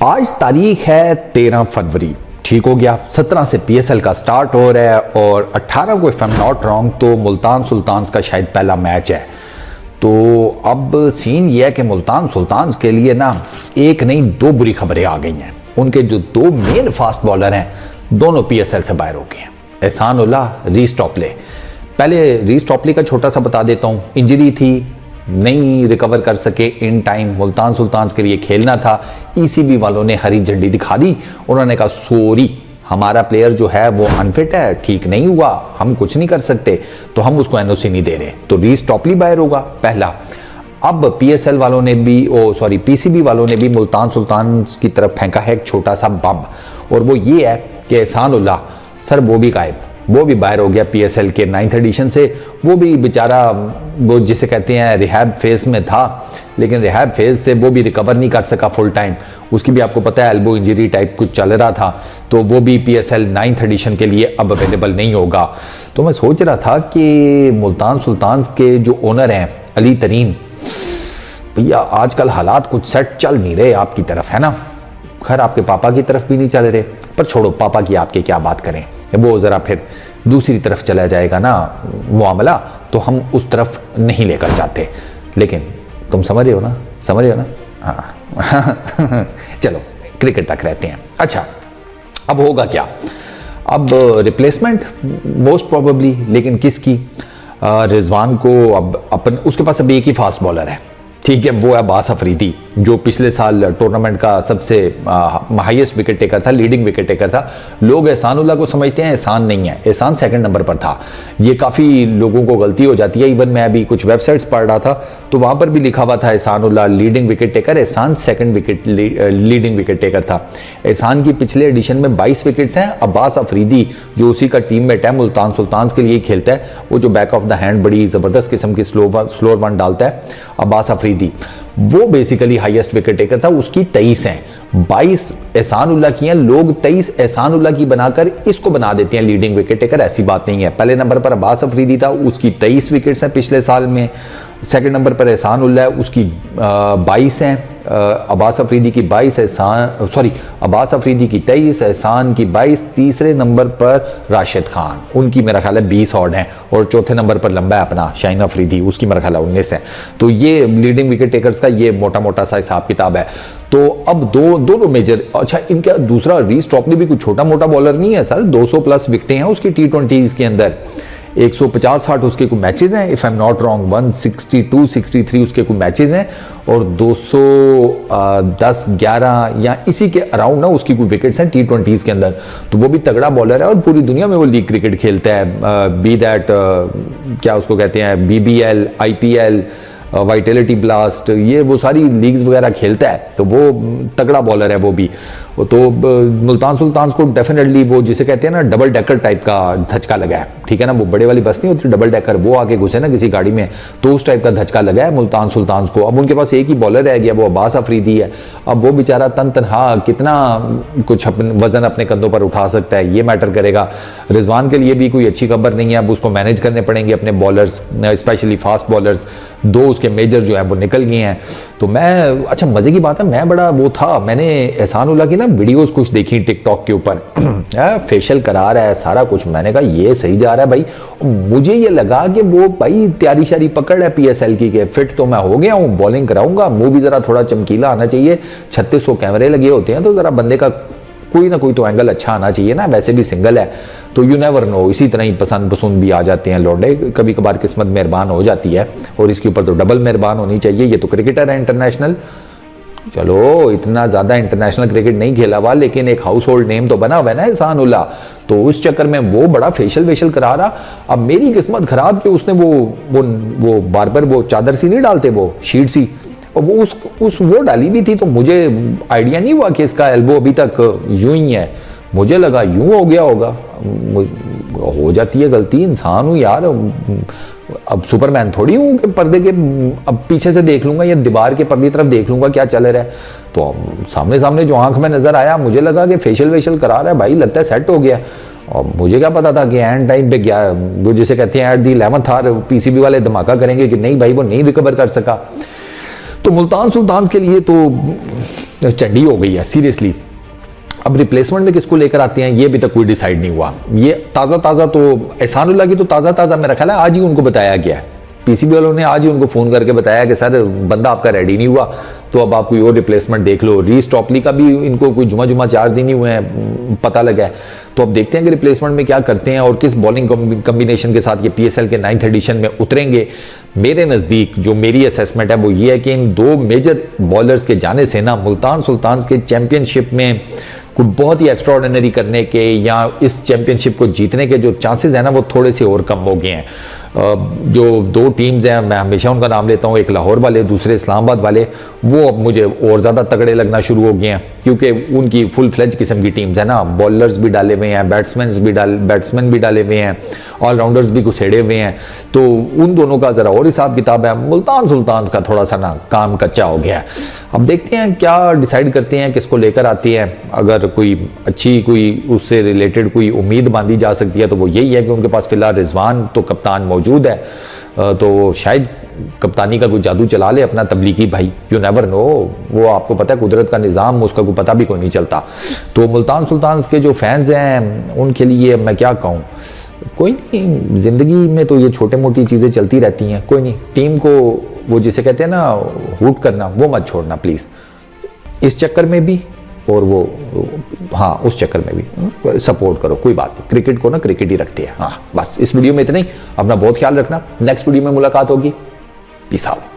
आज तारीख है 13 फरवरी। ठीक हो गया, 17 से पीएसएल का स्टार्ट हो रहा है और 18 को if I am not wrong तो मुल्तान सुल्तान्स का शायद पहला मैच है। तो अब सीन ये है कि मुल्तान सुल्तान्स के लिए ना एक नहीं दो बुरी खबरें आ गई हैं। उनके जो दो मेन फास्ट बॉलर हैं दोनों पीएसएल से बाहर हो गए हैं, एहसान उल्लाह, रीस टॉपले। पहले रीस टॉपले का छोटा सा बता देता हूँ, इंजरी थी, नहीं रिकवर कर सके इन टाइम, मुल्तान सुल्तान्स के लिए खेलना था। ईसीबी वालों ने हरी झंडी दिखा दी, उन्होंने कहा सॉरी हमारा प्लेयर जो है वो अनफिट है, ठीक नहीं हुआ, हम कुछ नहीं कर सकते, तो हम उसको एनओसी नहीं दे रहे। तो रीस टॉपली बाहर होगा पहला। अब पीएसएल वालों ने भी पीसीबी वालों ने भी मुल्तान सुल्तान्स की तरफ फेंका है एक छोटा सा बम, और वो ये है कि एहसान उल्लाह सर वो भी गायब, वो भी बाहर हो गया पीएसएल के 9th एडिशन से। वो भी बेचारा वो जिसे कहते हैं रिहैब फेज में था, लेकिन रिहैब फेज से वो भी रिकवर नहीं कर सका फुल टाइम। उसकी भी आपको पता है एल्बो इंजरी टाइप कुछ चल रहा था, तो वो भी पीएसएल 9th एडिशन के लिए अब अवेलेबल नहीं होगा। तो मैं सोच रहा था कि मुल्तान सुल्तान्स के जो ओनर हैं अली तरीन भैया, आजकल हालात कुछ सेट चल नहीं रहे आपकी तरफ, है ना। खैर आपके पापा की तरफ भी नहीं चल रहे, पर छोड़ो पापा की आपके क्या बात करें, वो ज़रा फिर दूसरी तरफ चला जाएगा ना मामला, तो हम उस तरफ नहीं लेकर जाते। लेकिन तुम समझ रहे हो ना, समझ रहे हो ना, हाँ चलो क्रिकेट तक रहते हैं। अच्छा अब होगा क्या, अब रिप्लेसमेंट मोस्ट प्रोबेबली, लेकिन किसकी? रिजवान को अब अपन, उसके पास अब एक ही फास्ट बॉलर है, ठीक है, वो है अब्बास अफरीदी, जो पिछले साल टूर्नामेंट का सबसे हाईएस्ट विकेट टेकर था, लीडिंग विकेट टेकर था। लोग एहसान उल्लाह को समझते हैं, एहसान नहीं है, एहसान सेकंड नंबर पर था। ये काफ़ी लोगों को गलती हो जाती है। इवन मैं अभी कुछ वेबसाइट्स पढ़ रहा था तो वहाँ पर भी लिखा हुआ था एहसान उल्लाह लीडिंग विकेट टेकर, एहसान सेकंड लीडिंग विकेट टेकर था। एहसान की पिछले एडिशन में 22 विकेट्स हैं। अब्बास अफरीदी जो उसी का टीममेट है, मुल्तान सुल्तान्स के लिए खेलता है, वो जो बैक ऑफ द हैंड बड़ी ज़बरदस्त किस्म की स्लोअर वन डालता है, अब्बास अफरीदी, वो बेसिकली हाईएस्ट विकेट टेकर था, उसकी 23 हैं। 22 एहसान उल्लाह की हैं, लोग 23 एहसान उल्लाह की बनाकर इसको बना देते हैं लीडिंग विकेट टेकर, ऐसी बात नहीं है। पहले नंबर पर अब्बास अफरीदी था, उसकी 23 विकेट्स हैं पिछले साल में। सेकंड नंबर पर एहसान उल्लाह है, उसकी 22 हैं। अब्बास अफरीदी की 22, अब्बास अफरीदी की 23, एहसान की 22। तीसरे नंबर पर राशिद खान, उनकी मेरा ख्याल है 20 ऑड हैं, और चौथे नंबर पर लंबा है अपना शाहीन अफरीदी, उसकी मेरा ख्याल है 19 है। तो ये लीडिंग विकेट टेकर्स का ये मोटा मोटा सा हिसाब किताब है। तो अब दोनों मेजर, अच्छा इनका दूसरा रीस टॉपली भी कुछ छोटा मोटा बॉलर नहीं है सर, 200 प्लस विकेटें हैं उसकी T20 के अंदर, 150-60 उसके कुछ मैचेस हैं, if I am not wrong 162-63 उसके कुछ मैचेस हैं, और 210-11 या इसी के अराउंड ना उसकी कुछ विकेट्स हैं T20 के अंदर। तो वो भी तगड़ा बॉलर है और पूरी दुनिया में वो लीग क्रिकेट खेलता है, बी दैट क्या उसको कहते हैं, BBL, IPL, वाइटलिटी ब्लास्ट, ये वो सारी लीग्स वगैरह खेलता है, तो वो तगड़ा बॉलर है वो भी। तो मुल्तान सुल्तान्स को डेफिनेटली वो जिसे कहते हैं ना डबल डेकर टाइप का धचका लगा है, ठीक है ना, वो बड़े वाली बस नहीं होती डबल डेकर, वो आके घुसे ना किसी गाड़ी में, तो उस टाइप का धचका लगा है मुल्तान सुल्तान्स को। अब उनके पास एक ही बॉलर रह गया, वो अब्बास अफरीदी है। अब वो बेचारा तनहा कितना कुछ वजन अपने कंधों पर उठा सकता है, ये मैटर करेगा। रिजवान के लिए भी कोई अच्छी खबर नहीं है, अब उसको मैनेज करने पड़ेंगे अपने बॉलर्स, स्पेशली फास्ट बॉलर्स। दो उसके मेजर जो है वो निकल गए हैं। तो मैं, अच्छा मजे की बात है, मैं बड़ा वो था, मैंने एहसान उल्लाह की ना वीडियोस कुछ देखी टिकटॉक के ऊपर, फेशियल करा रहा है सारा कुछ, मैंने कहा ये सही जा रहा है भाई। मुझे ये लगा कि वो भाई तैयारी शारी पकड़ है पीएसएल की, के फिट तो मैं हो गया हूँ, बॉलिंग कराऊंगा, मुंह भी जरा थोड़ा चमकीला आना चाहिए, 3600 कैमरे लगे होते हैं, तो जरा बंदे का कोई ना कोई तो एंगल अच्छा आना चाहिए ना, वैसे भी सिंगल है तो यू नेवर नो, इसी तरह ही पसंद भी आ जाते हैं लौंडे, कभी कभार किस्मत मेहरबान हो जाती है, और इसके ऊपर तो डबल मेहरबान होनी चाहिए। ये तो क्रिकेटर है इंटरनेशनल, चलो इतना ज़्यादा इंटरनेशनल क्रिकेट नहीं खेला हुआ, लेकिन एक हाउस होल्ड नेम तो बना हुआ है ना एहसान उल्लाह, तो उस चक्कर में वो बड़ा फेशियल करा रहा। अब मेरी किस्मत खराब कि उसने वो बार वो चादर सी नहीं डालते, वो शीट सी, और वो वो डाली भी थी, तो मुझे आइडिया नहीं हुआ कि इसका एल्बो अभी तक यूं ही है, मुझे लगा यूं हो गया होगा। हो जाती है गलती, इंसान हूँ यार, अब सुपरमैन थोड़ी हूँ कि पर्दे के अब पीछे से देख लूंगा या दीवार के पर्दे की तरफ देख लूंगा क्या चल रहा है। तो सामने जो आंख में नजर आया, मुझे लगा कि फेशियल करा रहा है भाई, लगता है सेट हो गया। और मुझे क्या पता था कि एंड टाइम पे क्या वो जिसे कहते हैं at the 11th our PCB वाले धमाका करेंगे कि नहीं भाई वो नहीं रिकवर कर सका। तो मुल्तान सुल्तान्स के लिए तो चंडी हो गई है सीरियसली। अब रिप्लेसमेंट में किसको लेकर आते हैं ये अभी तक कोई डिसाइड नहीं हुआ। ये ताज़ा तो एहसानुल्लाह की तो ताज़ा मेरा ख्याल है आज ही उनको बताया गया है, पीसीबी वालों ने आज ही उनको फ़ोन करके बताया कि सर बंदा आपका रेडी नहीं हुआ तो अब आप कोई और रिप्लेसमेंट देख लो। रीस टॉपली का भी इनको कोई जुमा 4 दिन ही हुए हैं पता लगा है। तो अब देखते हैं कि रिप्लेसमेंट में क्या करते हैं और किस बॉलिंग कम्बिनेशन के साथ ये पीएसएल के 9th एडिशन में उतरेंगे। मेरे नज़दीक जो मेरी असेसमेंट है वो ये है कि इन 2 मेजर बॉलर्स के जाने से ना मुल्तान सुल्तान्स के चैम्पियनशिप में कुछ बहुत ही एक्स्ट्राऑर्डिनरी करने के या इस चैंपियनशिप को जीतने के जो चांसेस हैं ना वो थोड़े से और कम हो गए हैं। जो 2 टीम्स हैं मैं हमेशा उनका नाम लेता हूँ, एक लाहौर वाले दूसरे इस्लामाबाद वाले, वो अब मुझे और ज़्यादा तगड़े लगना शुरू हो गए हैं क्योंकि उनकी फुल फ्लेज किस्म की टीम्स हैं ना, बॉलर्स भी डाले हुए हैं, बैट्समैन भी डाले हुए हैं, ऑलराउंडर्स भी घुसेड़े हुए हैं। तो उन दोनों का ज़रा और हिसाब किताब है। मुल्तान सुल्तान्स का थोड़ा सा ना काम कच्चा हो गया है। अब देखते हैं क्या डिसाइड करते हैं, किसको लेकर आती है। अगर कोई अच्छी कोई उससे रिलेटेड कोई उम्मीद बांधी जा सकती है तो वो यही है कि उनके पास फिलहाल रिजवान तो कप्तान मौजूद है, तो शायद कप्तानी का कोई जादू चला ले अपना तबलीगी भाई, यू नेवर नो। वो आपको पता है कुदरत का निज़ाम, उसका कोई पता भी कोई नहीं चलता। तो मुल्तान सुल्तान्स के जो फैंस हैं उनके लिए मैं क्या कहूँ, कोई नहीं, ज़िंदगी में तो ये छोटे मोटी चीज़ें चलती रहती हैं, कोई नहीं। टीम को वो जिसे कहते हैं ना हुट करना वो मत छोड़ना प्लीज़, इस चक्कर में भी और वो हाँ उस चक्कर में भी सपोर्ट करो, कोई बात नहीं। क्रिकेट को ना क्रिकेट ही रखती है। हाँ बस इस वीडियो में इतना ही, अपना बहुत ख्याल रखना। नेक्स्ट वीडियो में मुलाकात होगी, पीस आउट।